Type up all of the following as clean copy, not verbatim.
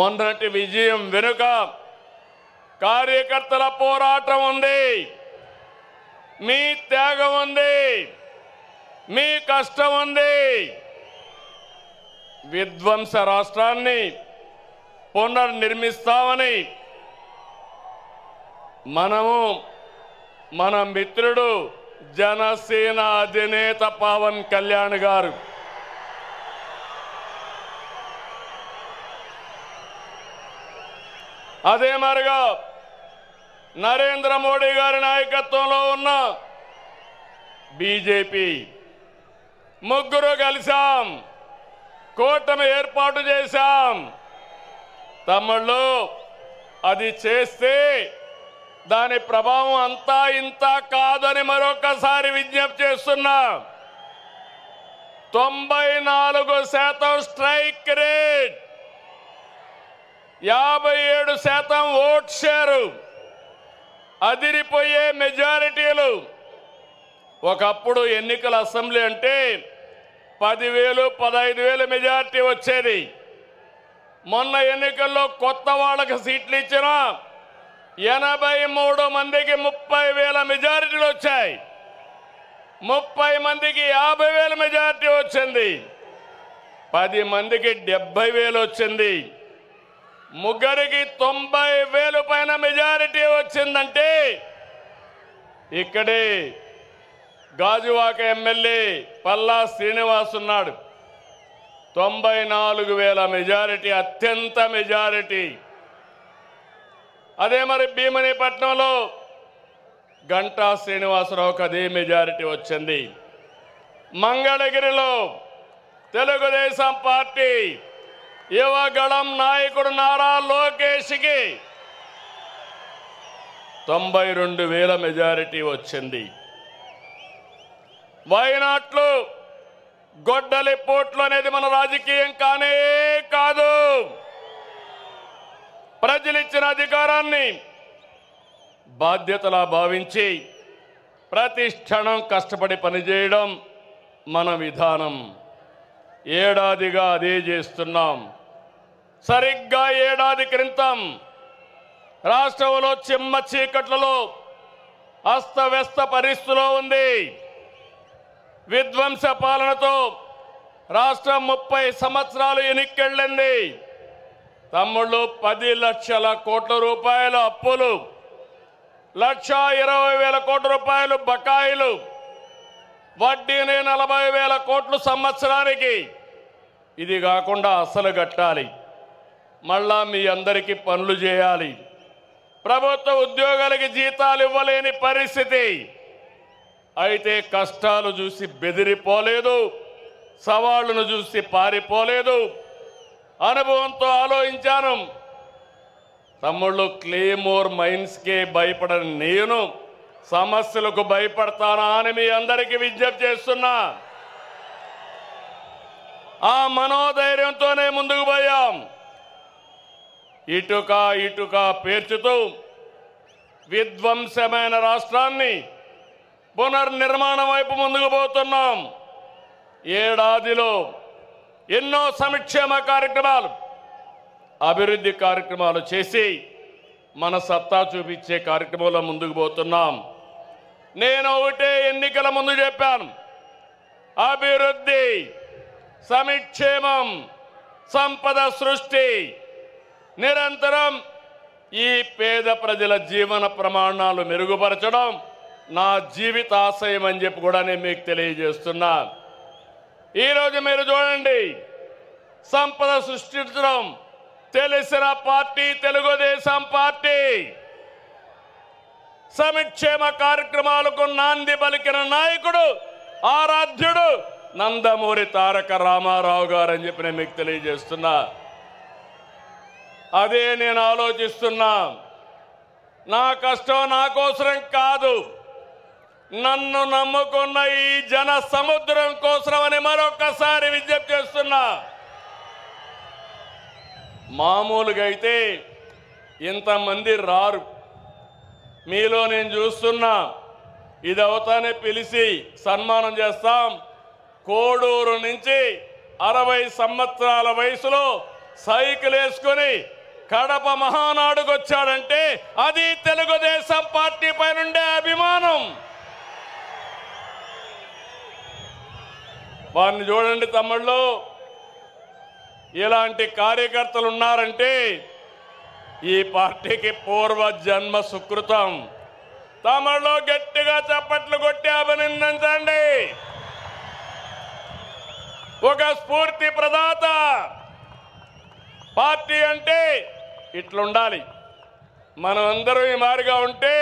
మొన్నటి విజయం వెనుక కార్యకర్తల పోరాటం ఉంది, మీ త్యాగం ఉంది, మీ కష్టం ఉంది. విధ్వంస రాష్ట్రాన్ని పునర్నిర్మిస్తామని మన మిత్రుడు జనసేన అధినేత పవన్ కళ్యాణ్ గారు అదే మరిగా నరేంద్ర మోడీ గారి నాయకత్వంలో ఉన్న బీజేపీ ముగ్గురు కలిసాం, కూటమి ఏర్పాటు చేశాం. తమ్ముళ్ళు, అది చేస్తే దాని ప్రభావం అంతా ఇంత కాదని మరొకసారి విజ్ఞప్తి చేస్తున్నా. 94% స్ట్రైక్ రేట్, 57% ఓట్ షేరు, అదిరిపోయే మెజారిటీలు. ఒకప్పుడు ఎన్నికల అసెంబ్లీ అంటే 10,000, 15,000 మెజారిటీ వచ్చేది. మొన్న ఎన్నికల్లో కొత్త వాళ్ళకి సీట్లు ఇచ్చిన 83 మందికి 30,000 మెజారిటీలు వచ్చాయి. 30 మందికి 50,000 మెజారిటీ వచ్చింది. 10 మందికి 70,000 వచ్చింది. ముగ్గురికి 90,000 పైన మెజారిటీ వచ్చిందంటే ఇక్కడే గాజువాక ఎమ్మెల్యే పల్లా శ్రీనివాస్ ఉన్నాడు. 94,000 మెజారిటీ, అత్యంత మెజారిటీ. అదే మరి భీమనిపట్నంలో గంటా శ్రీనివాసరావుకి అదే మెజారిటీ వచ్చింది. మంగళగిరిలో తెలుగుదేశం పార్టీ యువగళం నాయకుడు నారా లోకేష్కి 92,000 మెజారిటీ వచ్చింది. వైనాట్లు గొడ్డలి పోట్లు అనేది మన రాజకీయం కానే కాదు. ప్రజలిచ్చిన అధికారాన్ని బాధ్యతలా భావించి ప్రతి క్షణం కష్టపడి పనిచేయడం మన విధానం. ఏడాదిగా అదే చేస్తున్నాం. సరిగ్గా ఏడాది క్రితం రాష్ట్రంలో చిమ్మ చీకట్లలో అస్తవ్యస్త పరిస్థితిలో ఉంది. విధ్వంస పాలనతో రాష్ట్రం 30 సంవత్సరాలు ఎన్నికెళ్ళింది. తమ్ముళ్ళు, 10 లక్షల కోట్ల రూపాయల అప్పులు, 1,20,000 కోట్ల రూపాయలు బకాయిలు, వడ్డీని 40,000 కోట్లు సంవత్సరానికి. ఇది కాకుండా అసలు కట్టాలి, మళ్ళా మీ అందరికీ పనులు చేయాలి. ప్రభుత్వ ఉద్యోగాలకి జీతాలు ఇవ్వలేని పరిస్థితి. అయితే కష్టాలు చూసి బెదిరిపోలేదు, సవాళ్లను చూసి పారిపోలేదు. అనుభవంతో ఆలోచించాను. తమ్ముళ్ళు, క్లేమోర్ మైన్స్కే భయపడని నేను సమస్యలకు భయపడతానా అని మీ అందరికీ విజ్ఞప్తి చేస్తున్నా. ఆ మనోధైర్యంతోనే ముందుకు పోయాం. ఇటుక పేర్చుతూ విధ్వంసమైన రాష్ట్రాన్ని పునర్నిర్మాణం వైపు ముందుకు పోతున్నాం. ఏడాదిలో ఎన్నో సంక్షేమ కార్యక్రమాలు, అభివృద్ధి కార్యక్రమాలు చేసి మన సత్తా చూపించే కార్యక్రమంలో ముందుకు పోతున్నాం. నేను ఒకటే ఎన్నికల ముందు చెప్పాను, అభివృద్ధి, సంక్షేమం, సంపద సృష్టి, నిరంతరం ఈ పేద ప్రజల జీవన ప్రమాణాలు మెరుగుపరచడం నా జీవిత ఆశయం అని చెప్పి కూడా నేను మీకు తెలియజేస్తున్నా. ఈరోజు మీరు చూడండి, సంపద సృష్టించడం తెలిసిన పార్టీ తెలుగుదేశం పార్టీ. సంక్షేమ కార్యక్రమాలకు నాంది పలికిన నాయకుడు, ఆరాధ్యుడు నందమూరి తారక రామారావు గారు అని చెప్పి నేను మీకు తెలియజేస్తున్నా. అదే నేను ఆలోచిస్తున్నా. నా కష్టం నా కోసరం కాదు, నన్ను నమ్ముకున్న ఈ జన సముద్రం కోసమని మరొకసారి విజ్ఞప్తి చేస్తున్నా. మామూలుగా అయితే ఇంతమంది రారు. మీలో నేను చూస్తున్నా, ఇది అవుతానే పిలిచి సన్మానం చేస్తాం. కోడూరు నుంచి 60 సంవత్సరాల వయసులో సైకిల్ వేసుకొని కడప మహానాడుకు వచ్చాడంటే అది తెలుగుదేశం పార్టీ పైన ఉండే అభిమానం. వారిని చూడండి తమ్ముళ్ళు, ఇలాంటి కార్యకర్తలు ఉన్నారంటే ఈ పార్టీకి పూర్వ జన్మ సుకృతం. తమలో గట్టిగా చప్పట్లు కొట్టి అభినందించండి. ఒక స్ఫూర్తి ప్రదాత. పార్టీ అంటే ఇట్లుండాలి. మనం అందరూ ఈ మారిగా ఉంటే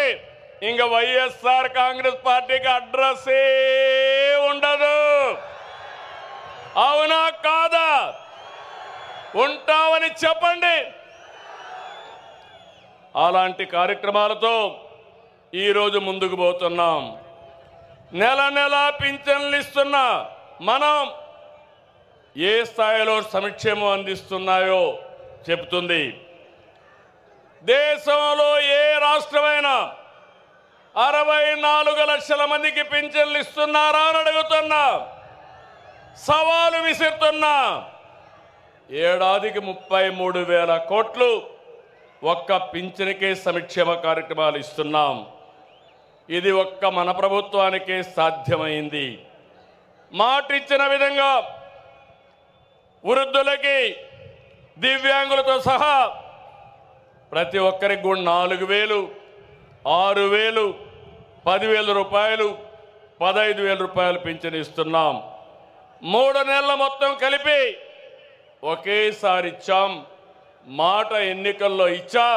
ఇంక వైఎస్ఆర్ కాంగ్రెస్ పార్టీకి అడ్రస్సే ఉండదు. అవునా కాదా? ఉంటామని చెప్పండి. అలాంటి కార్యక్రమాలతో ఈరోజు ముందుకు పోతున్నాం. నెల నెల పింఛన్లు ఇస్తున్నా మనం ఏ స్థాయిలో సంక్షేమం అందిస్తున్నాయో చెబుతుంది. దేశంలో ఏ రాష్ట్రమైనా 64 లక్షల మందికి పింఛన్లు ఇస్తున్నారా అని అడుగుతున్నా. సవాలు విసురుతున్నా. ఏడాదికి 33,000 కోట్లు ఒక్క పింఛన్కే సంక్షేమ కార్యక్రమాలు ఇస్తున్నాం. ఇది ఒక్క మన ప్రభుత్వానికే సాధ్యమైంది. మాటిచ్చిన విధంగా వృద్ధులకి, దివ్యాంగులతో సహా ప్రతి ఒక్కరికి కూడా 4,000, 6,000, 10,000 రూపాయలు, 15,000 రూపాయలు పింఛన్ ఇస్తున్నాం. 3 నెలల మొత్తం కలిపి ఒకేసారి ఇచ్చాం. మాట ఎన్నికల్లో ఇచ్చా,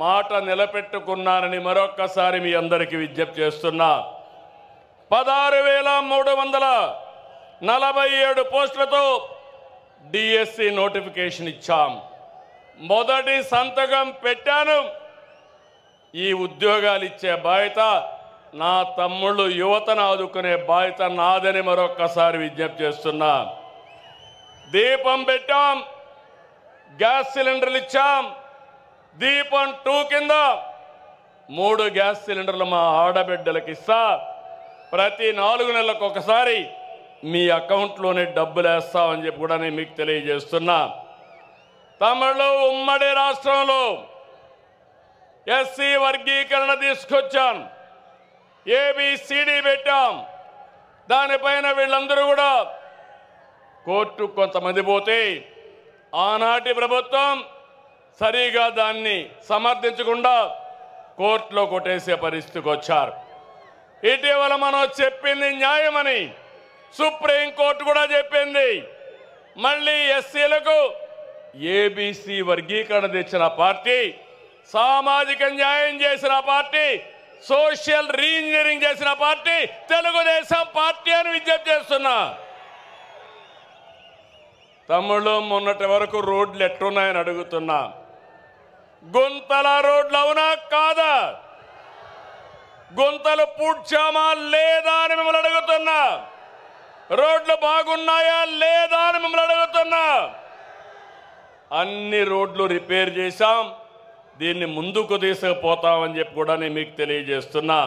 మాట నిలబెట్టుకున్నానని మరొక్కసారి మీ అందరికీ విజ్ఞప్తి చేస్తున్నా. 16,347 పోస్టులతో డిఎస్సి నోటిఫికేషన్ ఇచ్చాం. మొదటి సంతకం పెట్టాను. ఈ ఉద్యోగాలు ఇచ్చే బాధ్యత నా తమ్ముళ్ళు, యువతను ఆదుకునే బాధ్యత నాదని మరొక్కసారి విజ్ఞప్తి చేస్తున్నా. దీపం పెట్టాం, గ్యాస్ సిలిండర్లు ఇచ్చాం. దీపం 2 కింద 3 గ్యాస్ సిలిండర్లు మా ఆడబిడ్డలకు ఇస్తా. ప్రతి 4 నెలలకు ఒకసారి మీ అకౌంట్లోనే డబ్బులు వేస్తామని చెప్పి కూడా నేను మీకు తెలియజేస్తున్నా. తమిళ ఉమ్మడి రాష్ట్రంలో ఎస్సీ వర్గీకరణ తీసుకొచ్చాం. ఏబిసిడి పెట్టాం. దానిపైన వీళ్ళందరూ కూడా కోర్టు కొంతమంది పోతే ఆనాటి ప్రభుత్వం సరిగా దాన్ని సమర్థించకుండా కోర్టులో కొట్టేసే పరిస్థితికి వచ్చారు. ఇటీవల మనం చెప్పింది న్యాయమని సుప్రీంకోర్టు కూడా చెప్పింది. మళ్ళీ ఎస్సీలకు ఏబిసి వర్గీకరణ తెచ్చిన పార్టీ, సామాజిక న్యాయం చేసిన పార్టీ, సోషల్ రీఇంజనీరింగ్ చేసిన పార్టీ తెలుగుదేశం పార్టీ అని విజ్ఞప్తి చేస్తున్నా. తమ్ముళ్ళు, మొన్నటి వరకు రోడ్లు ఎట్టున్నాయని అడుగుతున్నా. గుంతల రోడ్లు అవునా కాదా? గుంతలు పూడ్చామా లేదా అని మిమ్మల్ని అడుగుతున్నా. రోడ్లు బాగున్నాయా లేదా అని మిమ్మల్ని అడుగుతున్నా. అన్ని రోడ్లు రిపేర్ చేశాం. దీన్ని ముందుకు తీసుకుపోతామని చెప్పి కూడా నేను మీకు తెలియజేస్తున్నా.